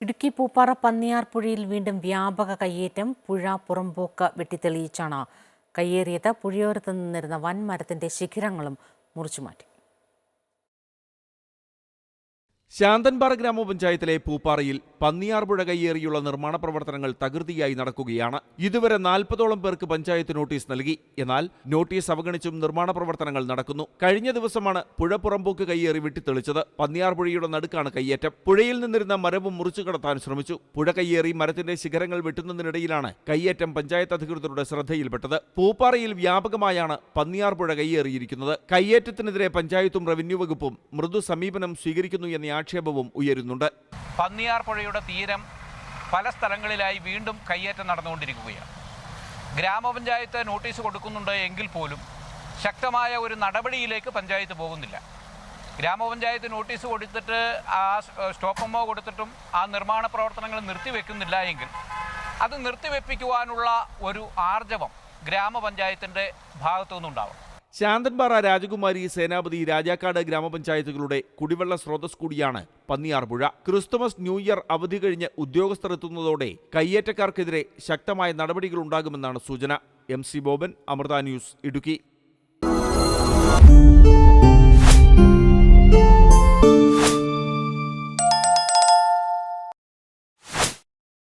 ഇടുക്കി പൂപ്പാറ പന്നിയാർ പുഴയിൽ വീണ്ടും വ്യാപക കയ്യേറ്റം. പുഴ പുറമ്പോക്ക് വെട്ടിത്തെളിയിച്ചാണ് കയ്യേറിയത്. പുഴയോരത്ത് നിന്നിരുന്ന വൻമരത്തിന്റെ ശിഖരങ്ങളും മുറിച്ചുമാറ്റി. ശാന്തൻപാറ ഗ്രാമപഞ്ചായത്തിലെ പൂപ്പാറയിൽ പന്നിയാർപുഴ കയ്യേറിയുള്ള നിർമ്മാണ പ്രവർത്തനങ്ങൾ തകൃതിയായി നടക്കുകയാണ്. ഇതുവരെ 40ഓളം പേർക്ക് പഞ്ചായത്ത് നോട്ടീസ് നൽകി. എന്നാൽ നോട്ടീസ് അവഗണിച്ചും നിർമ്മാണ പ്രവർത്തനങ്ങൾ നടക്കുന്നു. കഴിഞ്ഞ ദിവസമാണ് പുഴ പുറമ്പോക്ക് കയ്യേറി വെട്ടിത്തെളിച്ചത്. പന്നിയാർപുഴയുടെ നടുക്കാണ് കയ്യേറ്റം. പുഴയിൽ നിന്നിരുന്ന മരവും മുറിച്ചു കടത്താൻ ശ്രമിച്ചു. പുഴ കയ്യേറി മരത്തിന്റെ ശിഖരങ്ങൾ വെട്ടുന്നതിനിടയിലാണ് കയ്യേറ്റം പഞ്ചായത്ത് അധികൃതരുടെ ശ്രദ്ധയിൽപ്പെട്ടത്. പൂപ്പാറയിൽ വ്യാപകമായാണ് പന്നിയാർപുഴ കയ്യേറിയിരിക്കുന്നത്. കയ്യേറ്റത്തിനെതിരെ പഞ്ചായത്തും റവന്യൂ വകുപ്പും മൃദു സമീപനം സ്വീകരിക്കുന്നു എന്ന ആക്ഷേപവും ഉയരുന്നുണ്ട്. പന്നിയാർ പുഴയുടെ തീരം പല സ്ഥലങ്ങളിലായി വീണ്ടും കയ്യേറ്റം നടന്നുകൊണ്ടിരിക്കുകയാണ്. ഗ്രാമപഞ്ചായത്ത് നോട്ടീസ് കൊടുക്കുന്നുണ്ട് എങ്കിൽ പോലും ശക്തമായ ഒരു നടപടിയിലേക്ക് പഞ്ചായത്ത് പോകുന്നില്ല. ഗ്രാമപഞ്ചായത്ത് നോട്ടീസ് കൊടുത്തിട്ട് ആ സ്റ്റോപ്പ് മെമ്മോ കൊടുത്തിട്ടും ആ നിർമ്മാണ പ്രവർത്തനങ്ങൾ നിർത്തിവെക്കുന്നില്ല എങ്കിൽ അത് നിർത്തിവെപ്പിക്കുവാനുള്ള ഒരു ആർജവം ഗ്രാമപഞ്ചായത്തിൻ്റെ ഭാഗത്തു നിന്നുണ്ടാവും. ശാന്തൻപാറ, രാജകുമാരി, സേനാപതി, രാജാക്കാട് ഗ്രാമപഞ്ചായത്തുകളുടെ കുടിവെള്ള സ്രോതസ് കൂടിയാണ് പന്നിയാർപുഴ. ക്രിസ്തുമസ്, ന്യൂ ഇയർ അവധി കഴിഞ്ഞ് ഉദ്യോഗസ്ഥർ എത്തുന്നതോടെ കയ്യേറ്റക്കാർക്കെതിരെ ശക്തമായ നടപടികളുണ്ടാകുമെന്നാണ് സൂചന. MC Boban, Amrita news, Idukki.